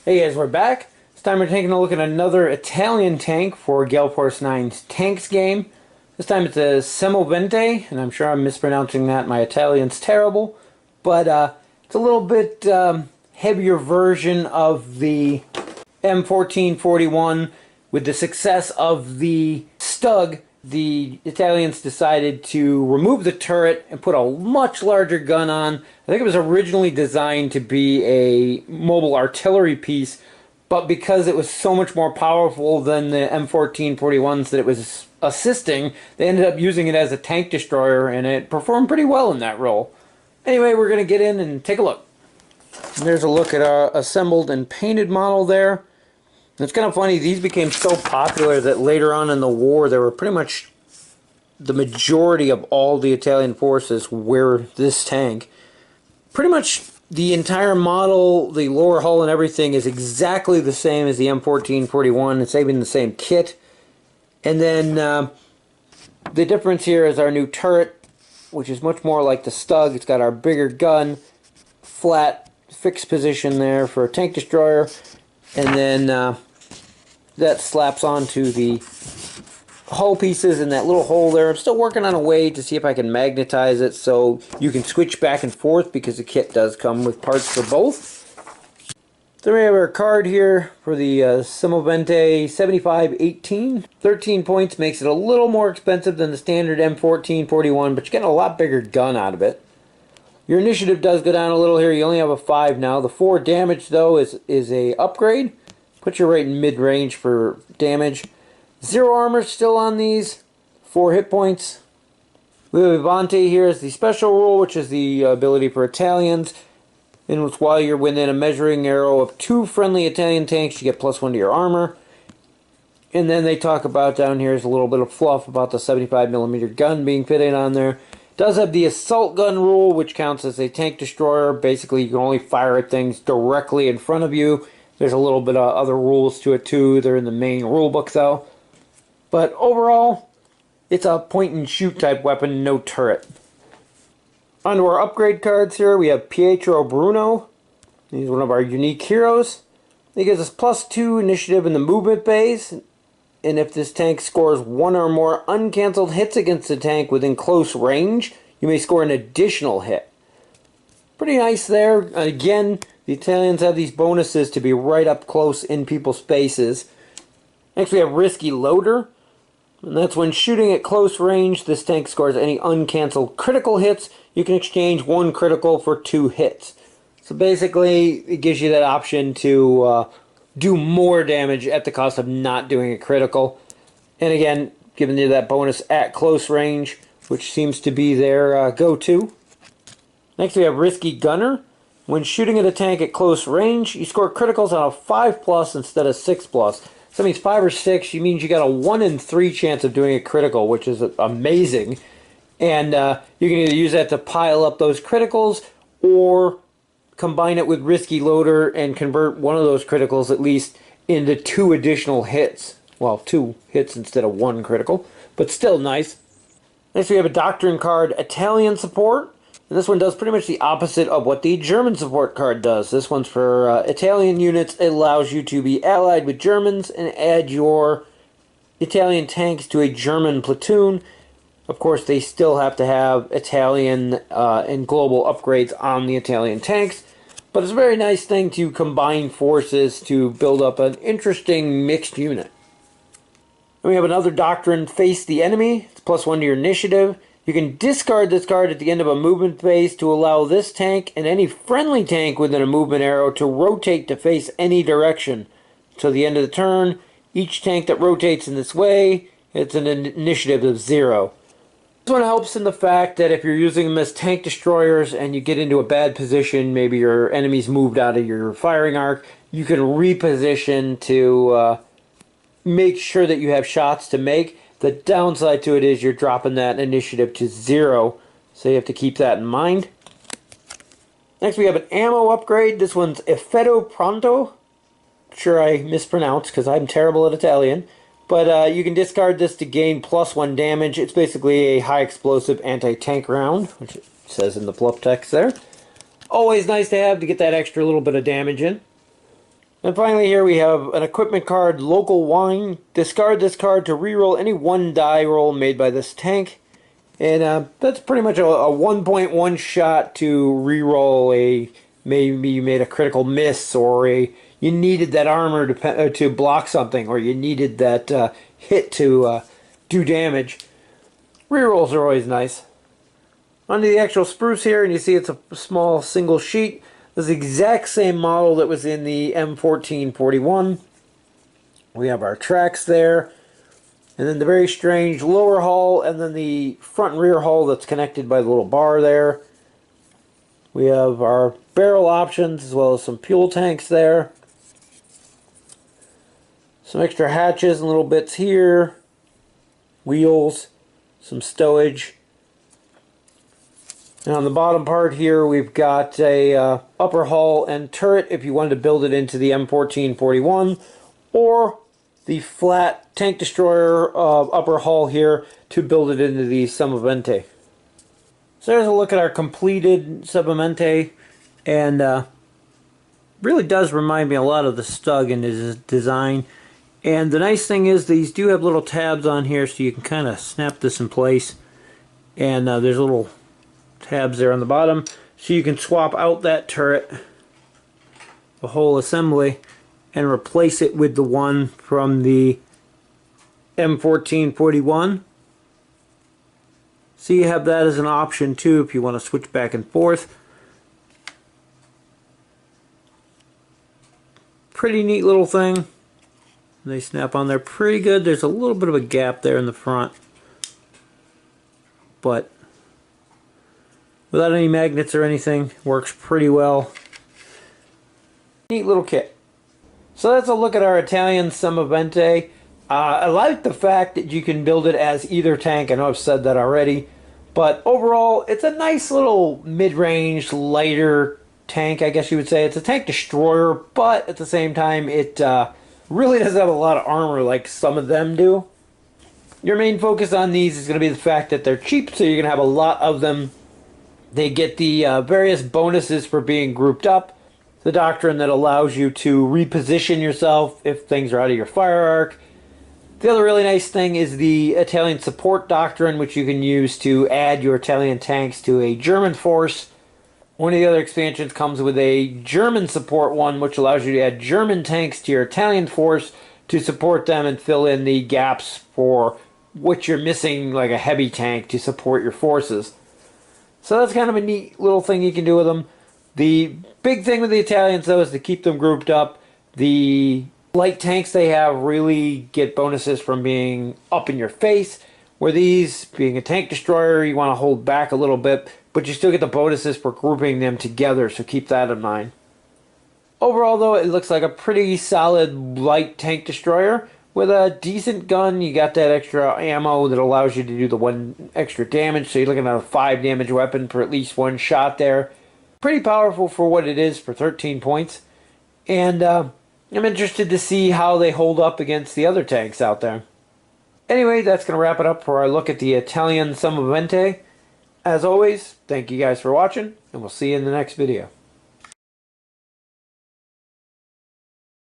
Hey guys, we're back. This time we're taking a look at another Italian tank for Gale Force 9's Tanks game. This time it's a Semovente, and I'm sure I'm mispronouncing that. My Italian's terrible. But it's a little bit heavier version of the M1441. With the success of the Stug, the Italians decided to remove the turret and put a much larger gun on. I think it was originally designed to be a mobile artillery piece, but because it was so much more powerful than the M1441s that it was assisting, they ended up using it as a tank destroyer, and it performed pretty well in that role. Anyway, we're going to get in and take a look. There's a look at our assembled and painted model there. It's kind of funny, these became so popular that later on in the war, there were pretty much the majority of all the Italian forces wear this tank. Pretty much the entire model, the lower hull and everything is exactly the same as the M1441. It's even the same kit. And then the difference here is our new turret, which is much more like the Stug. It's got our bigger gun, flat, fixed position there for a tank destroyer. And then that slaps onto the hull pieces in that little hole there. I'm still working on a way to see if I can magnetize it so you can switch back and forth, because the kit does come with parts for both. So we have our card here for the Semovente 7518. 13 points makes it a little more expensive than the standard M1441, but you get a lot bigger gun out of it. Your initiative does go down a little here. You only have a 5 now. The 4 damage, though, is a upgrade. Put you right in mid-range for damage. 0 armor still on these. 4 hit points. We have Semovente here as the special rule, which is the ability for Italians. In which, while you're within a measuring arrow of 2 friendly Italian tanks, you get +1 to your armor. And then they talk about down here is a little bit of fluff about the 75mm gun being fitted on there. Does have the assault gun rule, which counts as a tank destroyer. Basically, you can only fire at things directly in front of you. There's a little bit of other rules to it too. They're in the main rule book though. But overall, it's a point and shoot type weapon, no turret. Onto our upgrade cards here, we have Pietro Bruno. He's one of our unique heroes. He gives us +2 initiative in the movement phase. And if this tank scores 1 or more uncancelled hits against the tank within close range, you may score an additional hit. Pretty nice there. Again, the Italians have these bonuses to be right up close in people's faces. Next we have Risky Loader. And that's when shooting at close range, this tank scores any uncancelled critical hits. You can exchange 1 critical for 2 hits. So basically, it gives you that option to do more damage at the cost of not doing a critical. And again, giving you that bonus at close range, which seems to be their go-to. Next we have Risky Gunner. When shooting at a tank at close range, you score criticals on a 5+ instead of 6+. So that means 5 or 6, you means you got a 1 in 3 chance of doing a critical, which is amazing. And you can either use that to pile up those criticals, or combine it with Risky Loader and convert one of those criticals at least into 2 additional hits. Well, 2 hits instead of 1 critical, but still nice. Next we have a Doctrine card, Italian Support. And this one does pretty much the opposite of what the German support card does. This one's for Italian units. It allows you to be allied with Germans and add your Italian tanks to a German platoon. Of course, they still have to have Italian and global upgrades on the Italian tanks. But it's a very nice thing to combine forces to build up an interesting mixed unit. And we have another Doctrine, Face the Enemy. It's +1 to your initiative. You can discard this card at the end of a movement phase to allow this tank and any friendly tank within a movement arrow to rotate to face any direction. Till the end of the turn, each tank that rotates in this way, it's an initiative of 0. This one helps in the fact that if you're using them as tank destroyers and you get into a bad position, maybe your enemy's moved out of your firing arc, you can reposition to make sure that you have shots to make. The downside to it is you're dropping that initiative to 0, so you have to keep that in mind. Next we have an ammo upgrade. This one's Effetto Pronto. Sure I mispronounced because I'm terrible at Italian. But you can discard this to gain +1 damage. It's basically a high explosive anti-tank round, which it says in the fluff text there. Always nice to have to get that extra little bit of damage in. And finally here we have an equipment card, Local Wine. Discard this card to reroll any one die roll made by this tank. And that's pretty much a 1.1 shot to reroll a, maybe you made a critical miss, or you needed that armor to block something, or you needed that hit to do damage. Rerolls are always nice. Onto the actual spruce here, and you see it's a small single sheet. This is the exact same model that was in the M1441. We have our tracks there, and then the very strange lower hull, and then the front and rear hull that's connected by the little bar there. We have our barrel options as well as some fuel tanks there. Some extra hatches and little bits here. Wheels, some stowage. And on the bottom part here, we've got a upper hull and turret if you wanted to build it into the M1441, or the flat tank destroyer upper hull here to build it into the Semovente. So there's a look at our completed Semovente, and really does remind me a lot of the Stug in his design. And the nice thing is these do have little tabs on here, so you can kind of snap this in place. And there's little tabs there on the bottom, so you can swap out that turret, the whole assembly, and replace it with the one from the M1441. So you have that as an option too if you want to switch back and forth. Pretty neat little thing. They snap on there pretty good. There's a little bit of a gap there in the front, but without any magnets or anything, works pretty well. Neat little kit. So that's a look at our Italian Semovente. I like the fact that you can build it as either tank. I know I've said that already, but overall it's a nice little mid-range, lighter tank, I guess you would say. It's a tank destroyer, but at the same time it really doesn't have a lot of armor like some of them do. Your main focus on these is going to be the fact that they're cheap, so you're going to have a lot of them. They get the various bonuses for being grouped up. The doctrine that allows you to reposition yourself if things are out of your fire arc. The other really nice thing is the Italian support doctrine, which you can use to add your Italian tanks to a German force. One of the other expansions comes with a German support one, which allows you to add German tanks to your Italian force to support them and fill in the gaps for what you're missing, like a heavy tank to support your forces. So that's kind of a neat little thing you can do with them. The big thing with the Italians, though, is to keep them grouped up. The light tanks they have really get bonuses from being up in your face, where these, being a tank destroyer, you want to hold back a little bit, but you still get the bonuses for grouping them together, so keep that in mind. Overall, though, it looks like a pretty solid light tank destroyer with a decent gun. You got that extra ammo that allows you to do the 1 extra damage, so you're looking at a 5 damage weapon for at least 1 shot there. Pretty powerful for what it is for 13 points. And I'm interested to see how they hold up against the other tanks out there. Anyway, that's going to wrap it up for our look at the Italian Semovente. As always, thank you guys for watching, and we'll see you in the next video.